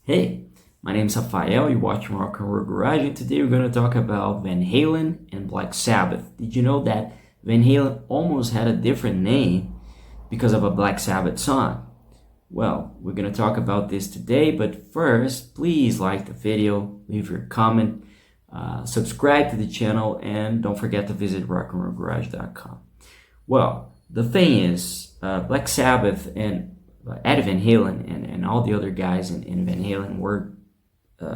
Hey, my name's Rafael, you're watching Rock and Roll Garage, and today we're going to talk about Van Halen and Black Sabbath. Did you know that Van Halen almost had a different name because of a Black Sabbath song? Well, we're going to talk about this today, but first, please like the video, leave your comment, subscribe to the channel, and don't forget to visit rockandrollgarage.com. Well, the thing is, Black Sabbath and Eddie Van Halen and all the other guys in Van Halen were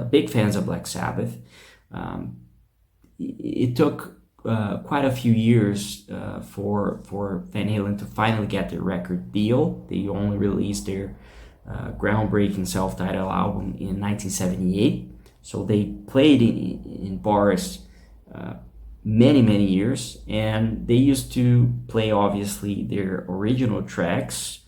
big fans of Black Sabbath. It took quite a few years for Van Halen to finally get their record deal. They only released their groundbreaking self-titled album in 1978. So they played in bars many years, and they used to play obviously their original tracks,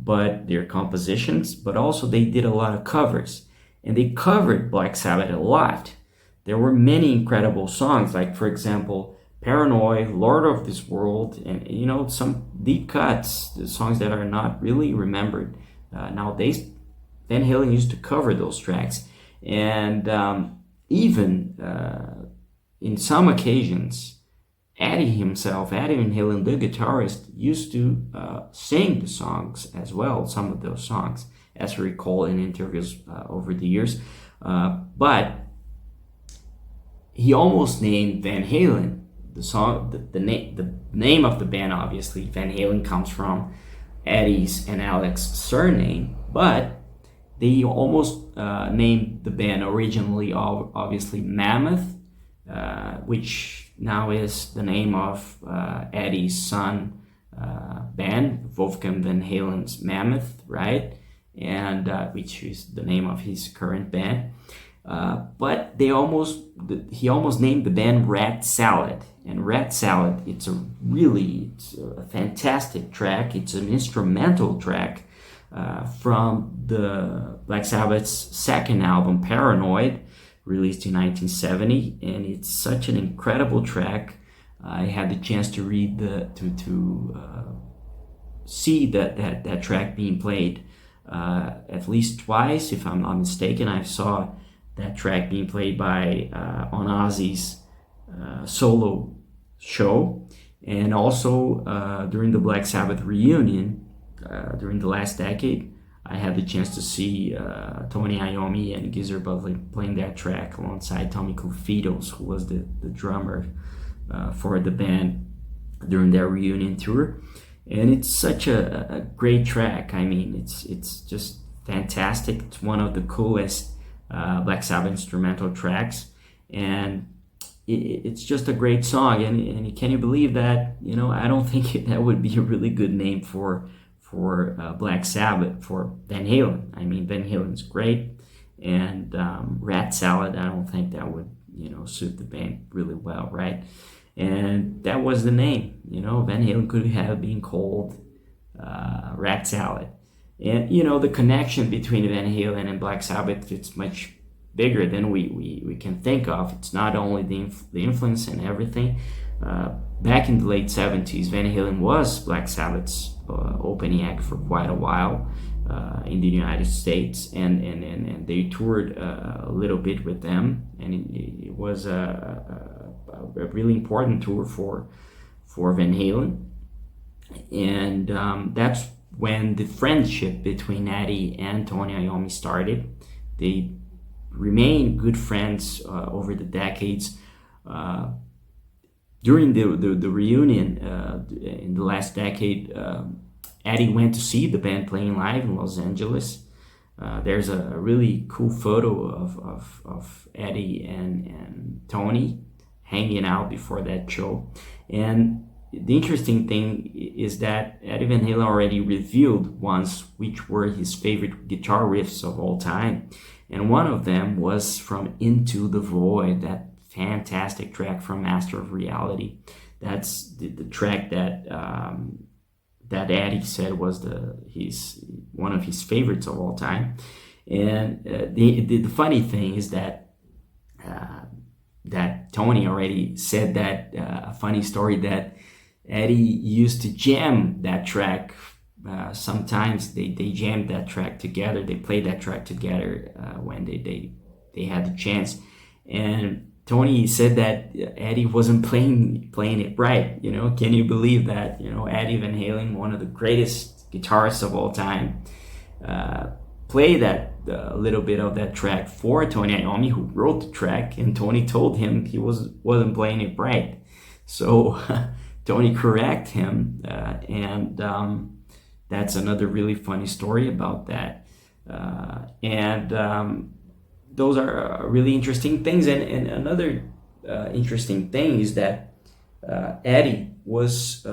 but their compositions, but also they did a lot of covers, and they covered Black Sabbath a lot. There were many incredible songs, like for example Paranoid, Lord of this World, and some deep cuts, the songs that are not really remembered nowadays. Van Halen used to cover those tracks, and even in some occasions Eddie Van Halen, the guitarist, used to sing the songs as well, some of those songs, as we recall in interviews over the years. But he almost named Van Halen the song. The name of the band, obviously, Van Halen comes from Eddie's and Alex's surname, but they almost named the band originally, obviously, Mammoth, which now is the name of Eddie's son band, Wolfgang Van Halen's Mammoth, right? And which is the name of his current band. But he almost named the band Rat Salad. And Rat Salad, it's a fantastic track. It's an instrumental track from the Black Sabbath's second album, Paranoid, released in 1970, and it's such an incredible track. I had the chance to read see that track being played at least twice, if I'm not mistaken. I saw that track being played by on Ozzy's solo show, and also during the Black Sabbath reunion during the last decade. I had the chance to see Tony Iommi and Geezer Butler playing that track alongside Tommy Clufitos, who was the drummer for the band during their reunion tour. And it's such a great track. I mean, it's just fantastic. It's one of the coolest Black Sabbath instrumental tracks, and it's just a great song. And can you believe that? I don't think that would be a really good name for Black Sabbath, for Van Halen. I mean, Van Halen's great, and Rat Salad, I don't think that would suit the band really well, right? And that was the name. Van Halen could have been called Rat Salad. And the connection between Van Halen and Black Sabbath, it's much bigger than we can think of. It's not only the influence and everything. Back in the late 70s, Van Halen was Black Sabbath's opening act for quite a while in the United States, and they toured a little bit with them, and it was a really important tour for Van Halen. And that's when the friendship between Eddie and Tony Iommi started. They remained good friends over the decades. During the reunion in the last decade, Eddie went to see the band playing live in Los Angeles. There's a really cool photo of Eddie and Tony hanging out before that show. And the interesting thing is that Eddie Van Halen already revealed once which were his favorite guitar riffs of all time. And one of them was from Into the Void, that fantastic track from Master of Reality. That's the track that Eddie said was one of his favorites of all time. And the funny thing is that Tony already said that a funny story that Eddie used to jam that track sometimes they jammed that track together. They played that track together when they had the chance. And Tony said that Eddie wasn't playing it right. You know, can you believe that? You know, Eddie Van Halen, one of the greatest guitarists of all time, play that little bit of that track for Tony Iommi, who wrote the track, and Tony told him he wasn't playing it right. So Tony correct him, and that's another really funny story about that. Those are really interesting things. And another interesting thing is that Eddie was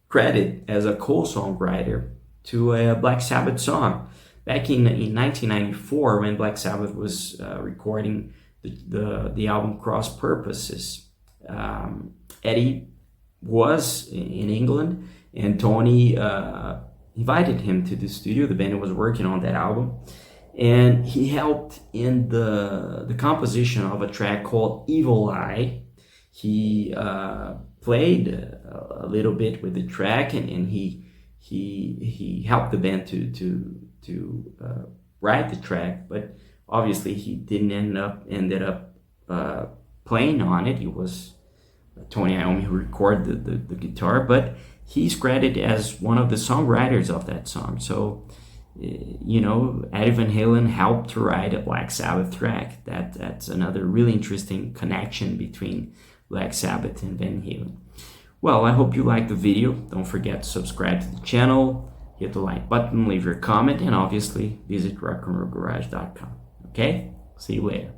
credited as a co-songwriter to a Black Sabbath song. Back in 1994, when Black Sabbath was recording the album Cross Purposes, Eddie was in England, and Tony invited him to the studio. The band was working on that album, and he helped in the composition of a track called Evil Eye. He played a little bit with the track, and he helped the band to write the track, but obviously he didn't ended up playing on it. It was Tony Iommi who recorded the guitar, but he's credited as one of the songwriters of that song. So you know, Eddie Van Halen helped to write a Black Sabbath track. That's another really interesting connection between Black Sabbath and Van Halen. Well, I hope you liked the video. Don't forget to subscribe to the channel, hit the like button, leave your comment, and obviously visit rockandrollgarage.com. Okay? See you later.